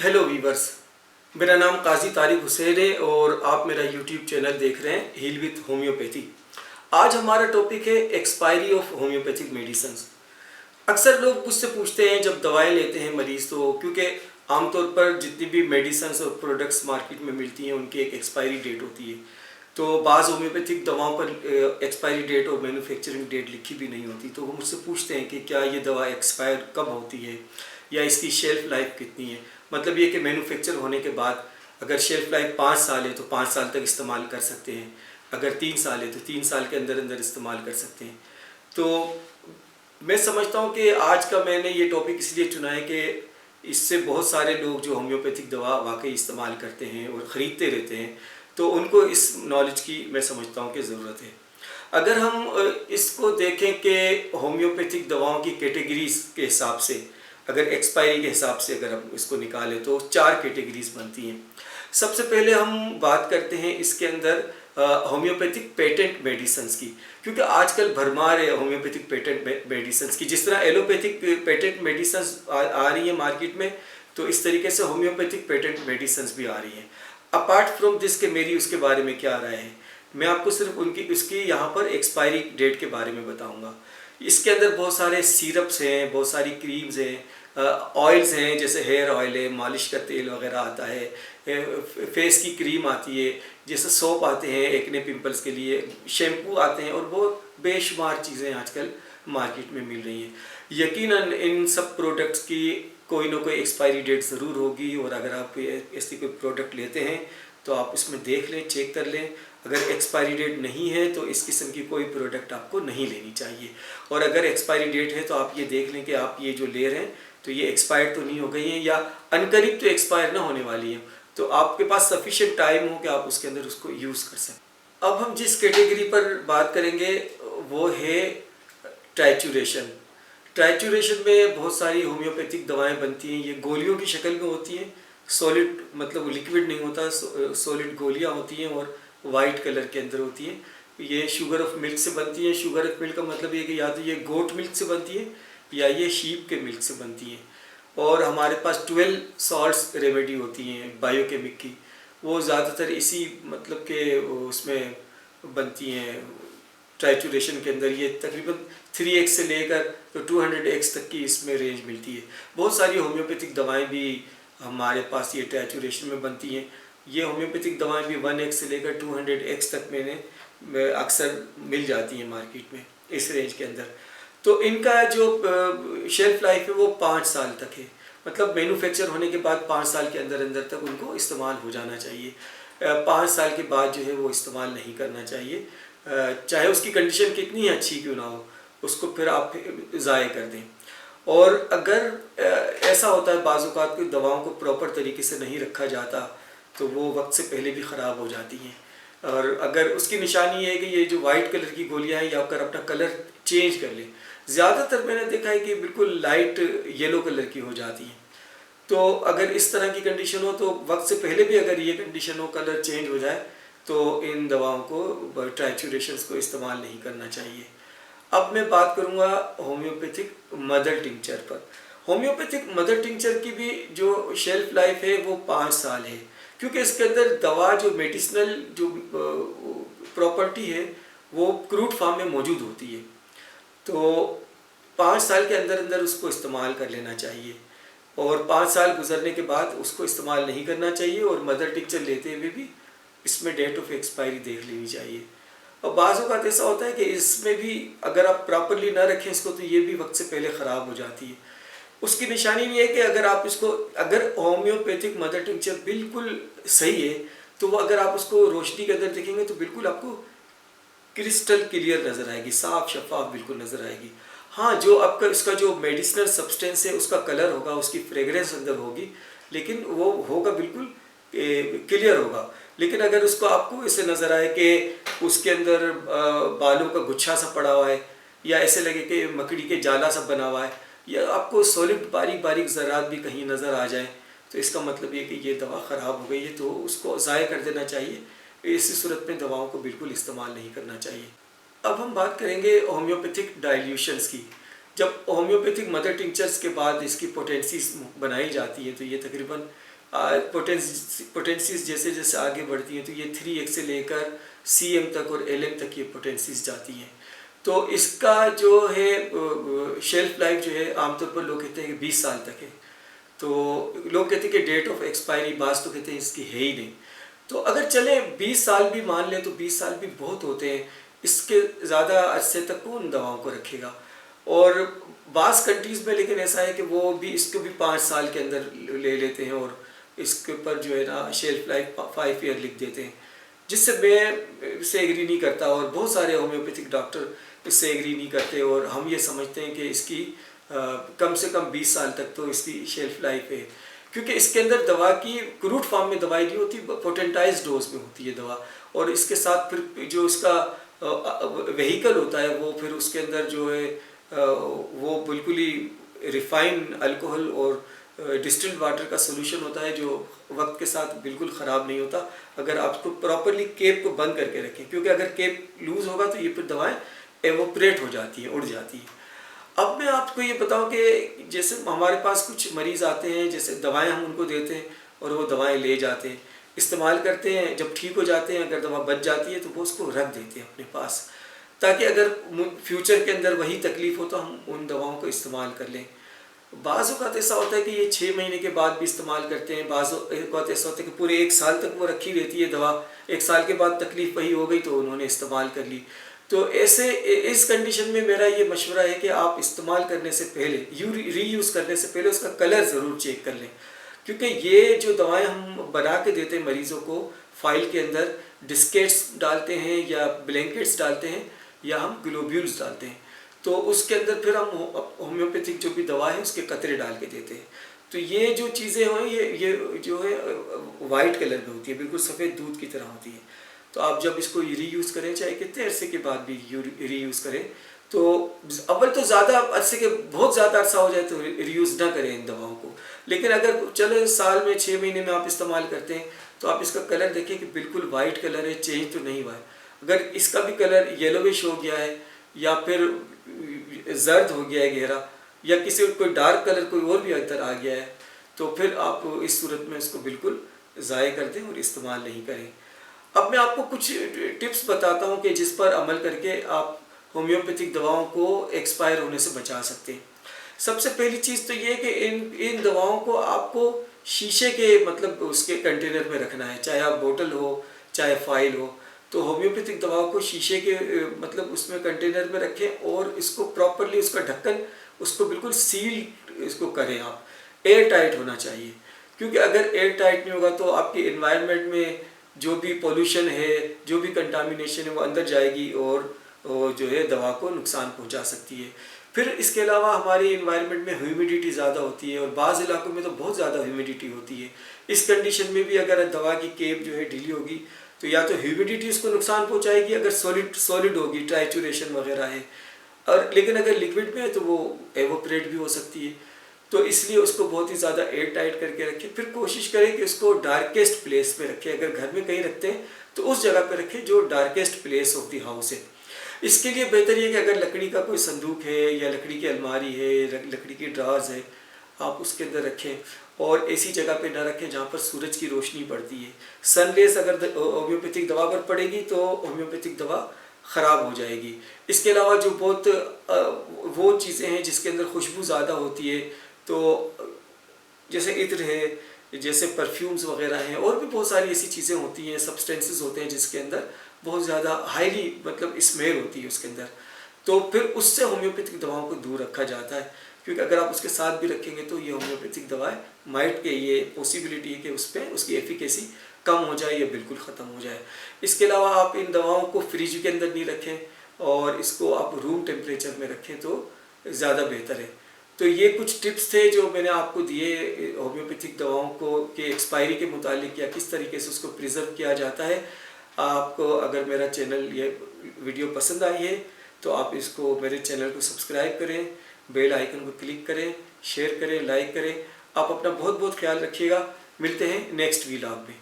Hello viewers, मेरा नाम काजी तारिक हुसैन है और आप मेरा यूट्यूब चैनल देख रहे हैं हील विथ होम्योपैथी। आज हमारा टॉपिक है एक्सपायरी ऑफ होम्योपैथिक मेडिसिन्स। अक्सर लोग मुझसे पूछते हैं जब दवाएं लेते हैं मरीज़, तो क्योंकि आमतौर पर जितनी भी मेडिसिन्स और प्रोडक्ट्स मार्केट में मिलती हैं उनकी एक एक्सपायरी डेट होती है। तो बाज़ होम्योपैथिक दवाओं पर एक्सपायरी डेट और मैन्युफैक्चरिंग डेट लिखी भी नहीं होती, तो वो मुझसे पूछते हैं कि क्या ये दवा एक्सपायर कब होती है या इसकी शेल्फ़ लाइफ कितनी है। मतलब ये कि मैन्युफैक्चर होने के बाद अगर शेल्फ़ लाइफ 5 साल है तो 5 साल तक इस्तेमाल कर सकते हैं, अगर 3 साल है तो 3 साल के अंदर अंदर इस्तेमाल कर सकते हैं। तो मैं समझता हूँ कि आज का मैंने ये टॉपिक इसलिए चुना है कि इससे बहुत सारे लोग जो होम्योपैथिक दवा वाकई इस्तेमाल करते हैं और ख़रीदते रहते हैं, तो उनको इस नॉलेज की मैं समझता हूँ कि ज़रूरत है। अगर हम इसको देखें कि होम्योपैथिक दवाओं की कैटेगरीज के हिसाब से, अगर एक्सपायरी के हिसाब से अगर हम इसको निकालें तो 4 कैटेगरीज बनती हैं। सबसे पहले हम बात करते हैं इसके अंदर होम्योपैथिक पेटेंट मेडिसिन्स की, क्योंकि आजकल भरमार है होम्योपैथिक पेटेंट मेडिसिन्स की। जिस तरह एलोपैथिक पेटेंट मेडिसिन्स आ रही हैं मार्केट में, तो इस तरीके से होम्योपैथिक पेटेंट मेडिसिन्स भी आ रही हैं। अपार्ट फ्रॉम दिस के मेरी उसके बारे में क्या राय है, मैं आपको सिर्फ उसकी यहाँ पर एक्सपायरी डेट के बारे में बताऊँगा। इसके अंदर बहुत सारे सिरप्स हैं, बहुत सारी क्रीम्स हैं, ऑयल्स हैं, जैसे हेयर ऑयल है, मालिश का तेल वगैरह आता है, फेस की क्रीम आती है, जैसे सोप आते हैं एक्ने पिंपल्स के लिए, शैम्पू आते हैं और बहुत बेशुमार चीज़ें आजकल मार्केट में मिल रही हैं। यकीनन इन सब प्रोडक्ट्स की कोई ना कोई एक्सपायरी डेट ज़रूर होगी, और अगर आप ऐसी कोई प्रोडक्ट लेते हैं तो आप इसमें देख लें, चेक कर लें। अगर एक्सपायरी डेट नहीं है तो इस किस्म की कोई प्रोडक्ट आपको नहीं लेनी चाहिए, और अगर एक्सपायरी डेट है तो आप ये देख लें कि आप ये जो ले रहे हैं तो ये एक्सपायर तो नहीं हो गई है या अनकरीब तो एक्सपायर ना होने वाली है, तो आपके पास सफिशिएंट टाइम हो कि आप उसके अंदर उसको यूज़ कर सकें। अब हम जिस कैटेगरी पर बात करेंगे वो है ट्राइचुरेशन। ट्राइचुरेशन में बहुत सारी होम्योपैथिक दवाएं बनती हैं। ये गोलियों की शक्ल में होती हैं, सॉलिड मतलब लिक्विड नहीं होता, सॉलिड गोलियां होती हैं और वाइट कलर के अंदर होती हैं। ये शुगर ऑफ मिल्क से बनती हैं। शुगर ऑफ मिल्क का मतलब ये कि या तो ये गोट मिल्क से बनती है या ये शीप के मिल्क से बनती हैं। और हमारे पास 12 सॉल्ट्स रेमेडी होती हैं बायोकेमिक की, वो ज़्यादातर इसी मतलब के उसमें बनती हैं। ट्राइचुरेशन के अंदर ये तकरीबन 3x से लेकर तो 200x तक की इसमें रेंज मिलती है। बहुत सारी होम्योपैथिक दवाएं भी हमारे पास ये ट्राइचुरेशन में बनती हैं। ये होम्योपैथिक दवाएं भी 1x से लेकर 200x तक में अक्सर मिल जाती हैं मार्केट में इस रेंज के अंदर। तो इनका जो शेल्फ लाइफ है वो 5 साल तक है, मतलब मैन्युफैक्चर होने के बाद 5 साल के अंदर अंदर तक उनको इस्तेमाल हो जाना चाहिए। 5 साल के बाद जो है वो इस्तेमाल नहीं करना चाहिए, चाहे उसकी कंडीशन कितनी अच्छी क्यों ना हो, उसको फिर आप ज़ाय कर दें। और अगर ऐसा होता है बाज़ औक़ात की दवाओं को प्रॉपर तरीके से नहीं रखा जाता तो वो वक्त से पहले भी ख़राब हो जाती हैं। और अगर उसकी निशानी है कि ये जो वाइट कलर की गोलियां हैं, या अगर अपना कलर चेंज कर लें, ज़्यादातर मैंने देखा है कि बिल्कुल लाइट येलो कलर की हो जाती हैं। तो अगर इस तरह की कंडीशन हो तो वक्त से पहले भी अगर ये कंडीशन हो, कलर चेंज हो जाए, तो इन दवाओं को ट्राइचुरेशंस को इस्तेमाल नहीं करना चाहिए। अब मैं बात करूँगा होम्योपैथिक मदर टिंचर पर। होम्योपैथिक मदर टिंचर की भी जो शेल्फ लाइफ है वो 5 साल है, क्योंकि इसके अंदर दवा जो मेडिसिनल जो प्रॉपर्टी है वो क्रूड फॉर्म में मौजूद होती है। तो 5 साल के अंदर अंदर उसको इस्तेमाल कर लेना चाहिए, और 5 साल गुजरने के बाद उसको इस्तेमाल नहीं करना चाहिए, और मदर टिंचर लेते हुए भी इसमें डेट ऑफ एक्सपायरी देख लेनी चाहिए। और बाज़ औक़ात ऐसा होता है कि इसमें भी अगर आप प्रॉपरली ना रखें इसको तो ये भी वक्त से पहले ख़राब हो जाती है। उसकी निशानी ये है कि अगर आप इसको, अगर होम्योपैथिक मदर टिंचर बिल्कुल सही है तो वो अगर आप उसको रोशनी के अंदर देखेंगे तो बिल्कुल आपको क्रिस्टल क्लियर नज़र आएगी, साफ शफाफ बिल्कुल नज़र आएगी। हाँ, जो आपका इसका जो मेडिसिनल सब्सटेंस है उसका कलर होगा, उसकी फ्रेगरेंस अंदर होगी, लेकिन वो होगा बिल्कुल क्लियर होगा। लेकिन अगर उसको आपको ऐसे नज़र आए कि उसके अंदर बालों का गुच्छा सा पड़ा हुआ है, या ऐसे लगे कि मकड़ी के जाला सा बना हुआ है, या आपको सॉलिड बारीक बारीक ज़रात भी कहीं नज़र आ जाए, तो इसका मतलब ये कि ये दवा ख़राब हो गई है, तो उसको ज़ाय कर देना चाहिए। ऐसी सूरत में दवाओं को बिल्कुल इस्तेमाल नहीं करना चाहिए। अब हम बात करेंगे होम्योपैथिक डाइल्यूशंस की। जब होम्योपैथिक मदर टिंचर्स के बाद इसकी पोटेंसीज बनाई जाती है तो ये तकरीबन पोटेंसीज जैसे जैसे आगे बढ़ती हैं तो ये 3x से लेकर CM तक और LM तक ये पोटेंसीज जाती हैं। तो इसका जो है शेल्फ लाइफ जो है आमतौर पर लोग कहते हैं कि 20 साल तक है। तो लोग कहते हैं कि डेट ऑफ एक्सपायरी बास तो कहते हैं इसकी है ही नहीं। तो अगर चले 20 साल भी मान लें तो 20 साल भी बहुत होते हैं, इसके ज़्यादा अरसे तक कौन दवाओं को रखेगा। और बास कंट्रीज़ में लेकिन ऐसा है कि वो भी इसको भी 5 साल के अंदर ले लेते हैं और इसके ऊपर जो है ना शेल्फ लाइफ 5 ईयर लिख देते हैं, जिससे मैं इससे एग्री नहीं करता और बहुत सारे होम्योपैथिक डॉक्टर इससे एग्री नहीं करते। और हम ये समझते हैं कि इसकी कम से कम 20 साल तक तो इसकी शेल्फ लाइफ है, क्योंकि इसके अंदर दवा की क्रूड फॉर्म में दवाई नहीं होती, पोटेंटाइज डोज में होती है दवा। और इसके साथ फिर जो इसका व्हीकल होता है वो फिर उसके अंदर जो है वो बिल्कुल ही रिफाइंड अल्कोहल और डिस्टिल्ड वाटर का सोल्यूशन होता है, जो वक्त के साथ बिल्कुल ख़राब नहीं होता अगर आपको प्रॉपरली केप को बंद करके रखें, क्योंकि अगर केप लूज़ होगा तो ये फिर दवाएं एवोपरेट हो जाती हैं, उड़ जाती हैं। अब मैं आपको ये बताऊं कि जैसे हमारे पास कुछ मरीज़ आते हैं, जैसे दवाएं हम उनको देते हैं और वो दवाएं ले जाते हैं, इस्तेमाल करते हैं, जब ठीक हो जाते हैं अगर दवा बच जाती है तो वो उसको रख देते हैं अपने पास, ताकि अगर फ्यूचर के अंदर वही तकलीफ़ हो तो हम उन दवाओं को इस्तेमाल कर लें। बाज़ औक़ात ऐसा होता है कि ये 6 महीने के बाद भी इस्तेमाल करते हैं, बाज़ औक़ात ऐसा होता है कि पूरे 1 साल तक वो रखी रहती है दवा, 1 साल के बाद तकलीफ़ वही हो गई तो उन्होंने इस्तेमाल कर ली। तो ऐसे इस कंडीशन में मेरा ये मशवरा है कि आप इस्तेमाल करने से पहले रीयूज़ करने से पहले उसका कलर ज़रूर चेक कर लें, क्योंकि ये जो दवाएं हम बना के देते हैं मरीज़ों को, फाइल के अंदर डिस्केट्स डालते हैं या ब्लैंकेट्स डालते हैं या हम ग्लोब्यूल्स डालते हैं, तो उसके अंदर फिर हम होम्योपैथिक जो भी दवा है उसके कतरे डाल के देते हैं। तो ये जो चीज़ें हैं ये जो है वाइट कलर में होती है, बिल्कुल सफ़ेद दूध की तरह होती है। तो आप जब इसको रीयूज़ करें, चाहे कितने अरसे के बाद भी रीयूज़ करें, तो अव्वल तो ज़्यादा अरसे के बहुत ज़्यादा अरसा हो जाए तो रीयूज़ ना करें इन दवाओं को। लेकिन अगर चले साल में 6 महीने में आप इस्तेमाल करते हैं तो आप इसका कलर देखें कि बिल्कुल वाइट कलर है, चेंज तो नहीं हुआ है। अगर इसका भी कलर येलोविश हो गया है या फिर जर्द हो गया है गहरा, या किसी कोई डार्क कलर कोई और भी अंदर आ गया है, तो फिर आप इस सूरत में इसको बिल्कुल ज़ाय कर दें और इस्तेमाल नहीं करें। अब मैं आपको कुछ टिप्स बताता हूँ कि जिस पर अमल करके आप होम्योपैथिक दवाओं को एक्सपायर होने से बचा सकते हैं। सबसे पहली चीज़ तो ये कि इन दवाओं को आपको शीशे के मतलब उसके कंटेनर में रखना है, चाहे आप बोतल हो चाहे फाइल हो। तो होम्योपैथिक दवाओं को शीशे के मतलब उसमें कंटेनर में रखें और इसको प्रॉपरली उसका ढक्कन उसको बिल्कुल सील इसको करें आप, एयर टाइट होना चाहिए, क्योंकि अगर एयर टाइट नहीं होगा तो आपके इन्वायरमेंट में जो भी पोल्यूशन है, जो भी कंटामिनेशन है वो अंदर जाएगी और जो है दवा को नुकसान पहुंचा सकती है। फिर इसके अलावा हमारे इन्वायरमेंट में ह्यूमिडिटी ज़्यादा होती है और बाज़ इलाकों में तो बहुत ज़्यादा ह्यूमिडिटी होती है। इस कंडीशन में भी अगर दवा की केप जो है ढीली होगी तो या तो ह्यूमिडिटी उसको नुकसान पहुंचाएगी, अगर सॉलिड होगी ट्राइचुरेशन वगैरह है, और लेकिन अगर लिक्विड में है तो वो एवोपरेट भी हो सकती है। तो इसलिए उसको बहुत ही ज़्यादा एयर टाइट करके रखें। फिर कोशिश करें कि उसको डार्केस्ट प्लेस पे रखें, अगर घर में कहीं रखते हैं तो उस जगह पे रखें जो darkest place of the house है। इसके लिए बेहतर ये कि अगर लकड़ी का कोई संदूक है या लकड़ी की अलमारी है, लकड़ी की ड्रार्स है, आप उसके अंदर रखें और ऐसी जगह पे ना रखें जहाँ पर सूरज की रोशनी पड़ती है। सनरेज अगर होम्योपैथिक दवा पर पड़ेगी तो होम्योपैथिक दवा ख़राब हो जाएगी। इसके अलावा जो बहुत वो चीज़ें हैं जिसके अंदर खुशबू ज़्यादा होती है, तो जैसे इत्र है, जैसे परफ्यूम्स वगैरह हैं, और भी बहुत सारी ऐसी चीज़ें होती हैं, सब्सटेंसेस होते हैं जिसके अंदर बहुत ज़्यादा हाईली मतलब स्मेल होती है उसके अंदर, तो फिर उससे होम्योपैथिक दवाओं को दूर रखा जाता है। क्योंकि अगर आप उसके साथ भी रखेंगे तो ये होम्योपैथिक दवाएं माइट के ये पॉसिबिलिटी है कि उस पर उसकी एफिकेसी कम हो जाए या बिल्कुल ख़त्म हो जाए। इसके अलावा आप इन दवाओं को फ्रिज के अंदर नहीं रखें और इसको आप रूम टेम्परेचर में रखें तो ज़्यादा बेहतर है। तो ये कुछ टिप्स थे जो मैंने आपको दिए होम्योपैथिक दवाओं को के एक्सपायरी के मुतालिक या किस तरीके से उसको प्रिजर्व किया जाता है। आपको अगर मेरा चैनल ये वीडियो पसंद आई है तो आप इसको मेरे चैनल को सब्सक्राइब करें, बेल आइकन को क्लिक करें, शेयर करें, लाइक करें। आप अपना बहुत बहुत ख्याल रखिएगा। मिलते हैं नेक्स्ट व्लॉग में।